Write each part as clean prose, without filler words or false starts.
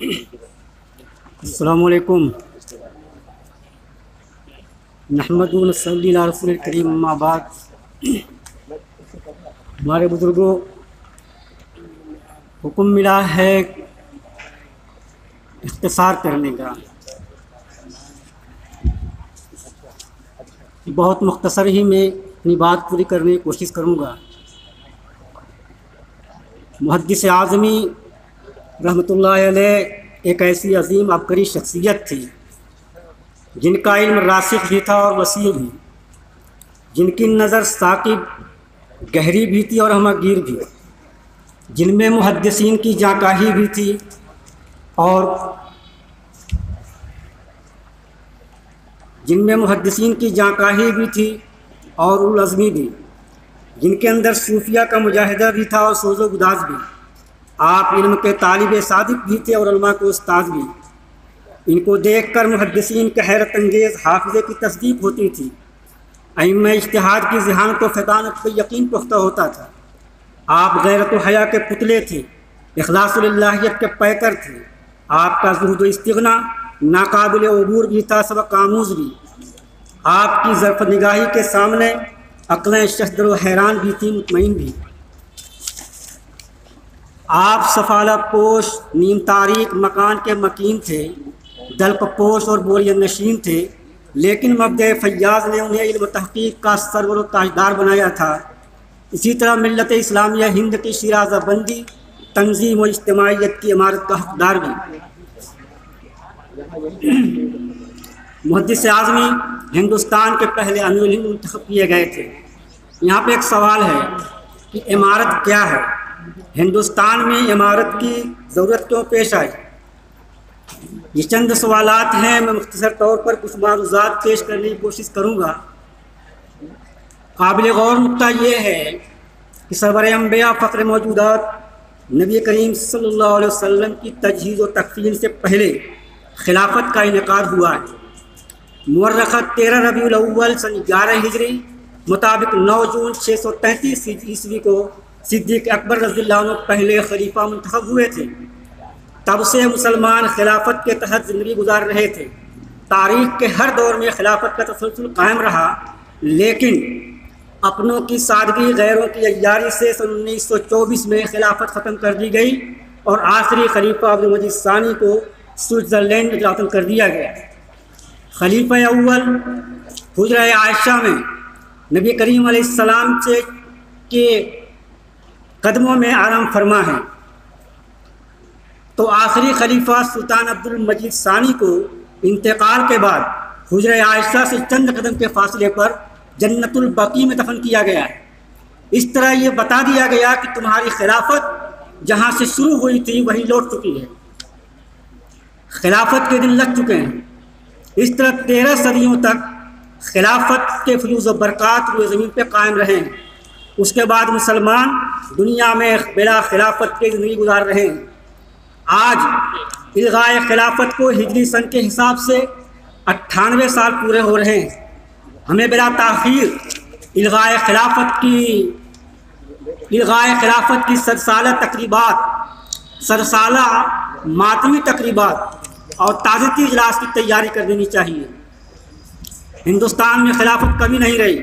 السلام علیکم نحمد و نصلی علی رسول الکریم اما بعد. ہمارے بزرگوں حکم ملا ہے اختصار کرنے کا. بہت مختصر ہی میں اپنی بات پوری کرنے کی کوشش کروں گا. محدث اعظمی رحمۃ اللہ علیہ ایک ایسی عظیم عبقری شخصیت تھی جن کا علم راسخ بھی تھا اور وسیع بھی، جن کی نظر ثاقب گہری بھی تھی اور ہمہ گیر بھی، جن میں محدثین کی جانکاہی بھی تھی اور العزمی بھی، جن کے اندر صوفیہ کا مجاہدہ بھی تھا اور سوز و گداز بھی. آپ علم کے طالب صادق بھی تھے اور علماء کو استاد بھی. ان کو دیکھ کر محدثین کے حیرت انگیز حافظے کی تصدیق ہوتی تھی. ائمہ اجتہاد کی ذہانت و فطانت پہ یقین پختہ ہوتا تھا. آپ غیرت و حیا کے پتلے تھے، اخلاص اللہیت کے پیکر تھے. آپ کا زہد و استغنا ناقابل عبور بھی تھا، سبق آموز بھی. آپ کی ظرف نگاہی کے سامنے عقلیں ششدر و حیران بھی تھی، مطمئن بھی. آپ سفالہ پوش، نیم تاریک مکان کے مکین تھے، دلپ پوش اور بوریہ نشین تھے، لیکن مبدع فیاض نے انہیں علم تحقیق کا سرور و تاجدار بنایا تھا. اسی طرح ملت اسلامیہ ہند کی شیرازہ بندی، تنظیم و اجتماعیت کی عمارت کا حقدار بھی. محدث اعظمی ہندوستان کے پہلے امیر الہند منتخب کیے گئے تھے. یہاں پہ ایک سوال ہے کہ عمارت کیا ہے؟ ہندوستان میں عمارت کی ضرورت کیوں پیش آئی؟ یہ چند سوالات ہیں. میں مختصر طور پر کچھ معروضات پیش کرنے کی کوشش کروں گا. قابل غور نقطہ یہ ہے کہ سرور انبیاء فخر موجودات نبی کریم صلی اللہ علیہ وسلم کی تجہیز و تکفین سے پہلے خلافت کا انعقاد ہوا ہے. مورخہ 13 ربیع الاول سن 11 ہجری مطابق 9 جون 633 عیسوی کو صدیق اکبر رضی اللہ عنہ پہلے خلیفہ منتخب ہوئے تھے. تب سے مسلمان خلافت کے تحت زندگی گزار رہے تھے. تاریخ کے ہر دور میں خلافت کا تسلسل قائم رہا، لیکن اپنوں کی سادگی، غیروں کی عیاری سے سن 1924 میں خلافت ختم کر دی گئی اور آخری خلیفہ عبدالمجید ثانی کو سوئٹزرلینڈ متعطل کر دیا گیا. خلیفہ اول حجرہ عائشہ میں نبی کریم علیہ السلام کے قدموں میں آرام فرما ہے، تو آخری خلیفہ سلطان عبدالمجید ثانی کو انتقال کے بعد حجرہ عائشہ سے چند قدم کے فاصلے پر جنت البقیع میں دفن کیا گیا ہے. اس طرح یہ بتا دیا گیا کہ تمہاری خلافت جہاں سے شروع ہوئی تھی وہیں لوٹ چکی ہے، خلافت کے دن لگ چکے ہیں. اس طرح 13 صدیوں تک خلافت کے فیوز و برکات روئے زمین پہ قائم رہے ہیں. اس کے بعد مسلمان دنیا میں بلا خلافت کے زندگی گزار رہے ہیں. آج الغائے خلافت کو ہجری سن کے حساب سے 98 سال پورے ہو رہے ہیں. ہمیں بلا تاخیر الغائے خلافت کی سرسالہ ماتمی تقریبات اور تعزیتی اجلاس کی تیاری کر دینی چاہیے. ہندوستان میں خلافت کبھی نہیں رہی،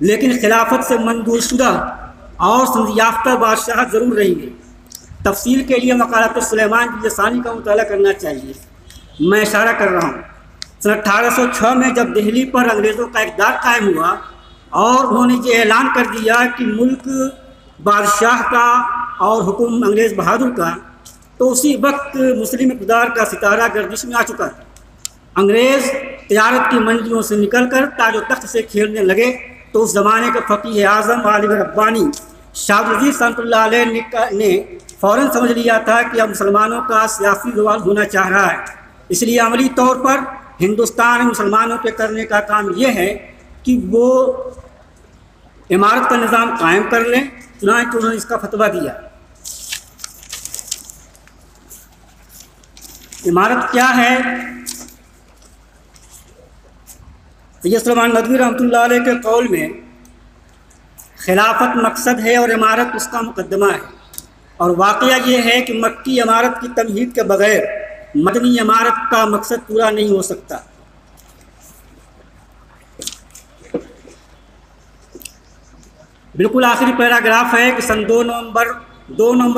لیکن خلافت سے منظور شدہ اور سند یافتہ بادشاہت ضرور رہیں گے. تفصیل کے لیے مقالات سلیمان ثانی کا مطالعہ کرنا چاہیے. میں اشارہ کر رہا ہوں سن 1806 میں جب دہلی پر انگریزوں کا اقتدار قائم ہوا اور انہوں نے یہ اعلان کر دیا کہ ملک بادشاہ کا اور حکم انگریز بہادر کا، تو اسی وقت مسلم اقتدار کا ستارہ گردش میں آ چکا تھا. انگریز تجارت کی منڈیوں سے نکل کر تاج و تخت سے کھیلنے لگے، تو اس زمانے کے فقیہ اعظم عالم ربانی شاہ عبدالعزیز رحمۃ اللہ علیہ نے فوراً سمجھ لیا تھا کہ اب مسلمانوں کا سیاسی زوال ہونا چاہ رہا ہے. اس لیے عملی طور پر ہندوستان میں مسلمانوں کے کرنے کا کام یہ ہے کہ وہ عمارت کا نظام قائم کر لیں. چنانچہ انہوں نے اس کا فتویٰ دیا. عمارت کیا ہے؟ سید سلیمان ندوی رحمۃ اللہ علیہ کے قول میں خلافت مقصد ہے اور عمارت اس کا مقدمہ ہے. اور واقعہ یہ ہے کہ مکی عمارت کی تمہید کے بغیر مدنی عمارت کا مقصد پورا نہیں ہو سکتا۔ بالکل آخری پیراگراف ہے کہ سن 2 نومبر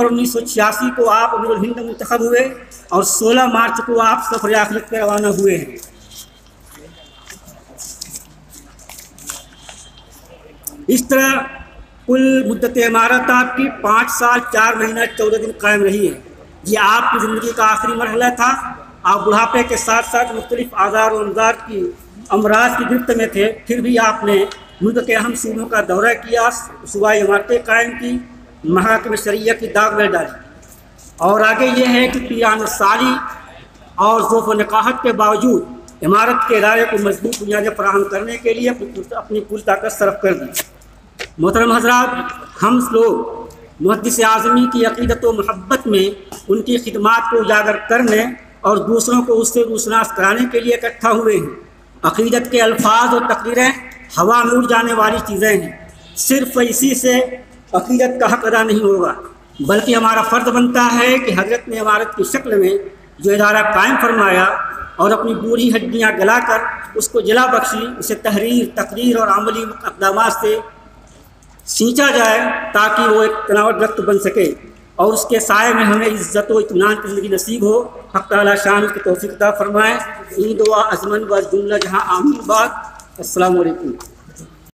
1986 کو آپ امیر الہند منتخب ہوئے اور 16 مارچ کو آپ سفر آخرت پہ روانہ ہوئے ہیں۔ اس طرح کل مدت عمارت آپ کی 5 سال 4 مہینہ 14 دن قائم رہی ہے۔ یہ آپ کی زندگی کا آخری مرحلہ تھا۔ آپ بڑھاپے کے ساتھ ساتھ مختلف آزار و امراض کی گرفت میں تھے، پھر بھی آپ نے ملک کے اہم صوبوں کا دورہ کیا، صوبائی عمارتیں قائم کی، محاکم شرعیہ کی داغ میں ڈالی، اور آگے یہ ہے کہ پیران سالی اور ذوف و نقاہت کے باوجود عمارت کے ادارے کو مضبوط بنیادیں فراہم کرنے کے لیے اپنی پوری طاقت صرف کر دی۔ محترم حضرات، ہم لوگ محدث اعظمی کی عقیدت و محبت میں ان کی خدمات کو اجاگر کرنے اور دوسروں کو اس سے روشناس کرانے کے لیے اکٹھا ہوئے ہیں۔ عقیدت کے الفاظ اور تقریریں ہوا میں اڑ جانے والی چیزیں ہیں، صرف اسی سے عقیدت کا حق ادا نہیں ہوگا، بلکہ ہمارا فرض بنتا ہے کہ حضرت نے عمارت کی شکل میں جو ادارہ قائم فرمایا اور اپنی بوڑھی ہڈیاں گلا کر اس کو جلا بخشی، اسے تحریر، تقریر اور عملی اقدامات سے سینچا جائے تاکہ وہ ایک تناور درخت بن سکے اور اس کے سائے میں ہمیں عزت و اطمینان کی زندگی نصیب ہو۔ حق تعالیٰ شان کی توفیق عطا فرمائے۔ این دعا ازمن و جملہ جہاں آمین بعد۔ السلام علیکم۔